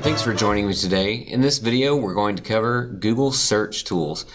thanks for joining me today. In this video, we're going to cover Google search tools.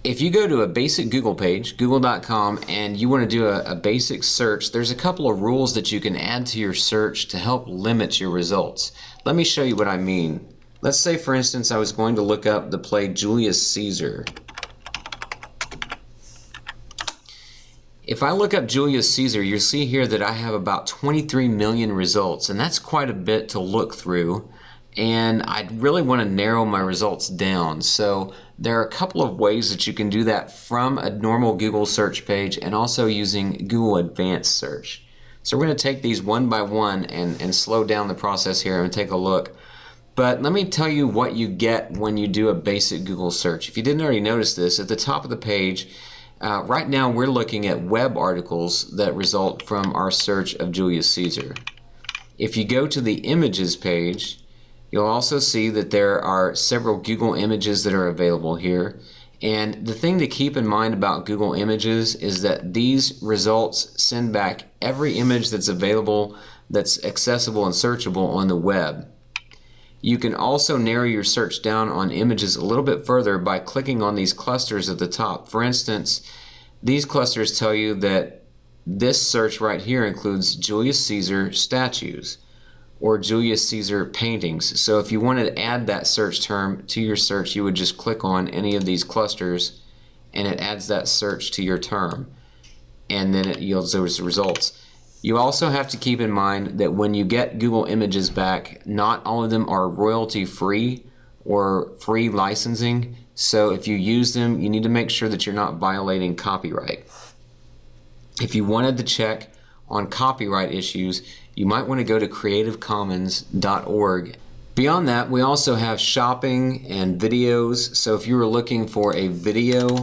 If you go to a basic Google page, google.com, and you want to do a basic search, there's a couple of rules that you can add to your search to help limit your results. Let me show you what I mean. Let's say, for instance, I was going to look up the play Julius Caesar. If I look up Julius Caesar, you'll see here that I have about 23 million results, and that's quite a bit to look through. And I really want to narrow my results down. So there are a couple of ways that you can do that from a normal Google search page and also using Google Advanced Search. So we're going to take these one by one and slow down the process here and take a look. But let me tell you what you get when you do a basic Google search. If you didn't already notice this, at the top of the page, right now we're looking at web articles that result from our search of Julius Caesar. If you go to the images page, you'll also see that there are several Google images that are available here. And the thing to keep in mind about Google Images is that these results send back every image that's available, that's accessible and searchable on the web. You can also narrow your search down on images a little bit further by clicking on these clusters at the top. For instance, these clusters tell you that this search right here includes Julius Caesar statues or Julius Caesar paintings. So if you wanted to add that search term to your search, you would just click on any of these clusters and it adds that search to your term, and then it yields those results. You also have to keep in mind that when you get Google Images back, not all of them are royalty free or free licensing. So if you use them, you need to make sure that you're not violating copyright. If you wanted to check on copyright issues, you might want to go to creativecommons.org. Beyond that, we also have shopping and videos. So if you were looking for a video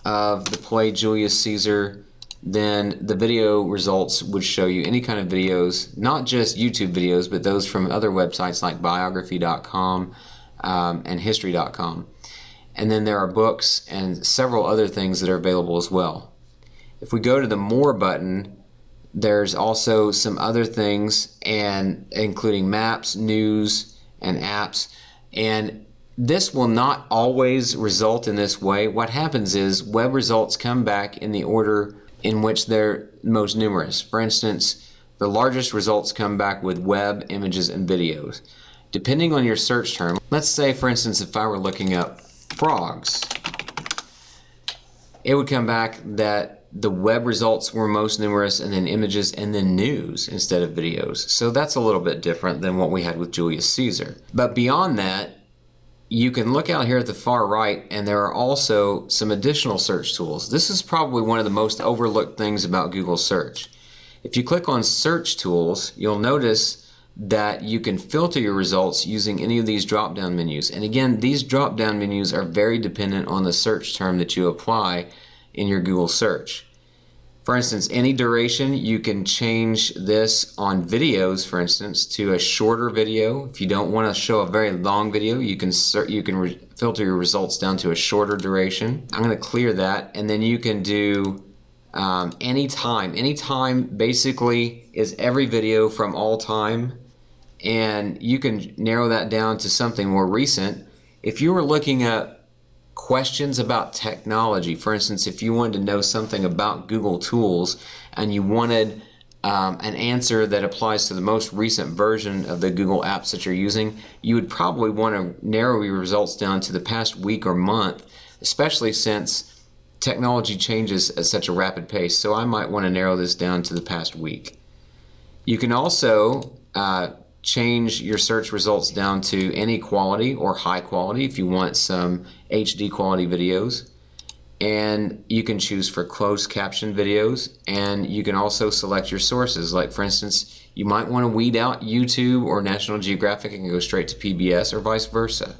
of the play Julius Caesar, then the video results would show you any kind of videos, not just YouTube videos, but those from other websites like biography.com and history.com. And then there are books and several other things that are available as well. If we go to the More button, there's also some other things, and including maps, news, and apps. And this will not always result in this way. What happens is web results come back in the order in which they're most numerous. For instance, the largest results come back with web, images, and videos. Depending on your search term, let's say, for instance, if I were looking up frogs, it would come back that the web results were most numerous, and then images, and then news instead of videos. So that's a little bit different than what we had with Julius Caesar. But beyond that, you can look out here at the far right, and there are also some additional search tools. This is probably one of the most overlooked things about Google search. If you click on search tools, you'll notice that you can filter your results using any of these drop-down menus. And again, these drop-down menus are very dependent on the search term that you apply in your Google search. For instance, any duration, you can change this on videos, for instance, to a shorter video. If you don't want to show a very long video, you can filter your results down to a shorter duration. I'm going to clear that, and then you can do anytime. Anytime basically is every video from all time, and you can narrow that down to something more recent. If you were looking at questions about technology, for instance, if you wanted to know something about Google tools and you wanted an answer that applies to the most recent version of the Google apps that you're using, you would probably want to narrow your results down to the past week or month, especially since technology changes at such a rapid pace. So I might want to narrow this down to the past week. You can also change your search results down to any quality or high quality if you want some HD quality videos, and you can choose for closed caption videos, and you can also select your sources. Like, for instance, you might want to weed out YouTube or National Geographic and go straight to PBS, or vice versa.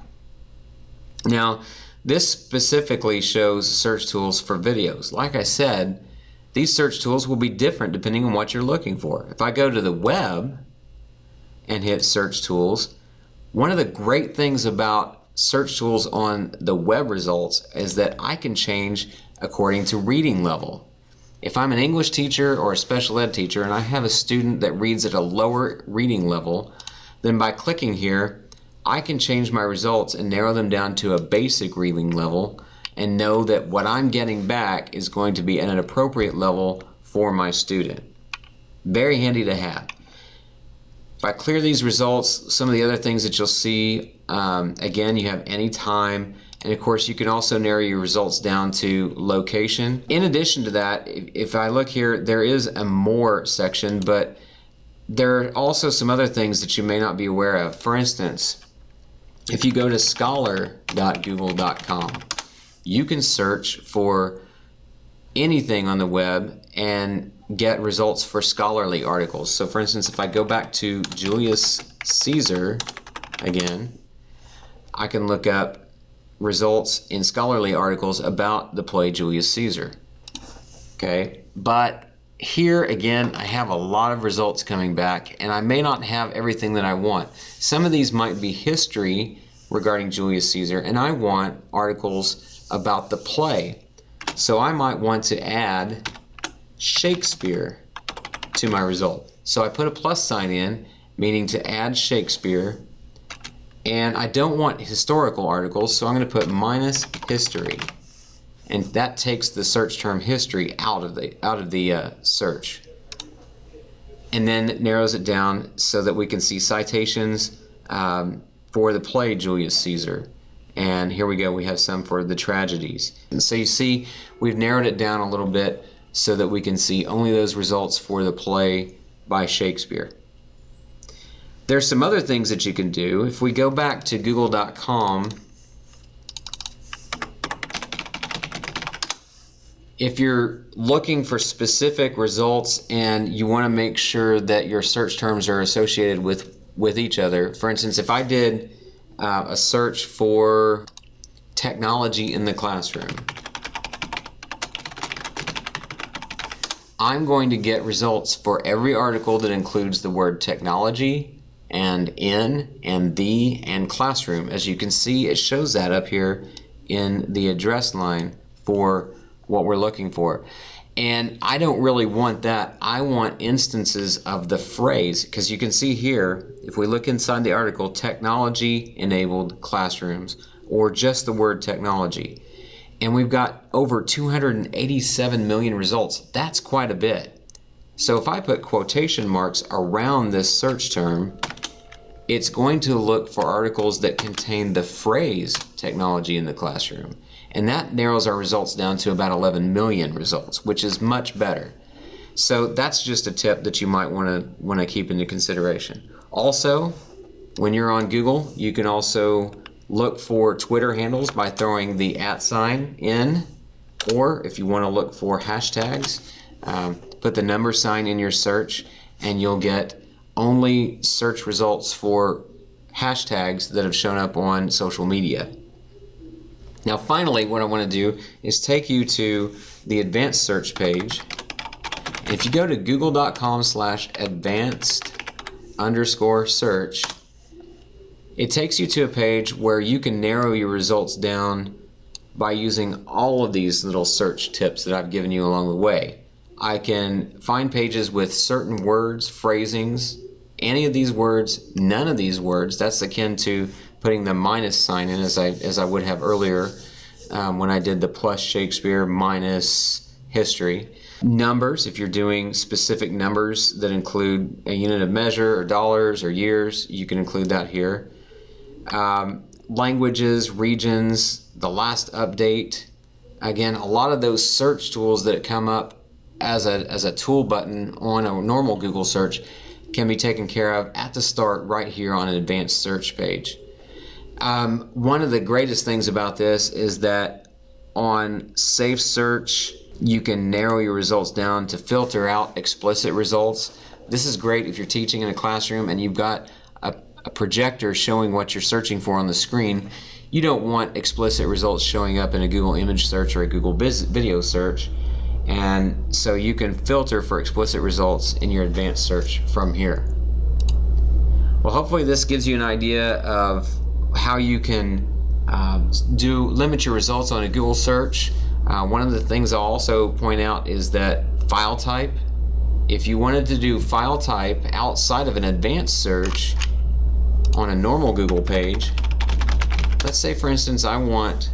Now, this specifically shows search tools for videos. Like I said, these search tools will be different depending on what you're looking for. If I go to the web and hit search tools, one of the great things about search tools on the web results is that I can change according to reading level. If I'm an English teacher or a special ed teacher and I have a student that reads at a lower reading level, then by clicking here, I can change my results and narrow them down to a basic reading level and know that what I'm getting back is going to be at an appropriate level for my student. Very handy to have. If I clear these results, some of the other things that you'll see, again, you have any time, and of course you can also narrow your results down to location. In addition to that, if I look here, there is a more section, but there are also some other things that you may not be aware of. For instance, if you go to scholar.google.com, you can search for anything on the web and get results for scholarly articles. So for instance, if I go back to Julius Caesar again, I can look up results in scholarly articles about the play Julius Caesar. Okay, but here again, I have a lot of results coming back, and I may not have everything that I want. Some of these might be history regarding Julius Caesar, and I want articles about the play. So I might want to add Shakespeare to my result. So I put a plus sign in, meaning to add Shakespeare, and I don't want historical articles, so I'm going to put minus history. And that takes the search term history out of the search, and then narrows it down so that we can see citations for the play Julius Caesar. And here we go, we have some for the tragedies. And so you see, we've narrowed it down a little bit so that we can see only those results for the play by Shakespeare. There's some other things that you can do. If we go back to google.com, if you're looking for specific results and you want to make sure that your search terms are associated with each other, for instance, if I did a search for technology in the classroom, I'm going to get results for every article that includes the word technology and in and the and classroom. As you can see, it shows that up here in the address line for what we're looking for. And I don't really want that. I want instances of the phrase, because you can see here, if we look inside the article, technology-enabled classrooms, or just the word technology. And we've got over 287 million results. That's quite a bit. So if I put quotation marks around this search term, it's going to look for articles that contain the phrase technology in the classroom. And that narrows our results down to about 11 million results, which is much better. So that's just a tip that you might want to keep into consideration. Also, when you're on Google, you can also look for Twitter handles by throwing the @ in, or if you want to look for hashtags, put the number sign in your search, and you'll get only search results for hashtags that have shown up on social media. Now finally, what I want to do is take you to the advanced search page. If you go to google.com/advanced_search, it takes you to a page where you can narrow your results down by using all of these little search tips that I've given you along the way. I can find pages with certain words, phrasings, any of these words, none of these words. That's akin to putting the minus sign in as I would have earlier when I did the plus Shakespeare minus history. Numbers, if you're doing specific numbers that include a unit of measure or dollars or years, you can include that here. Languages, regions, the last update. Again, a lot of those search tools that come up as a tool button on a normal Google search can be taken care of at the start right here on an advanced search page. One of the greatest things about this is that on Safe Search, you can narrow your results down to filter out explicit results. This is great if you're teaching in a classroom and you've got a projector showing what you're searching for on the screen. You don't want explicit results showing up in a Google image search or a Google video search. And so you can filter for explicit results in your advanced search from here. Well, hopefully this gives you an idea of how you can limit your results on a Google search. One of the things I'll also point out is that file type. If you wanted to do file type outside of an advanced search, on a normal Google page, let's say for instance I want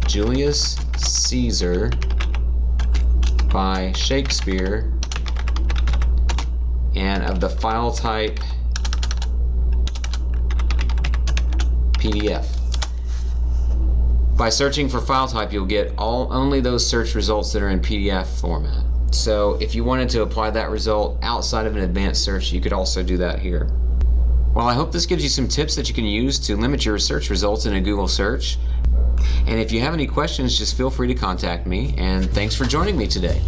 Julius Caesar by Shakespeare, and of the file type PDF. By searching for file type, you'll get only those search results that are in PDF format. So if you wanted to apply that result outside of an advanced search, you could also do that here. Well, I hope this gives you some tips that you can use to limit your search results in a Google search. And if you have any questions, just feel free to contact me. And thanks for joining me today.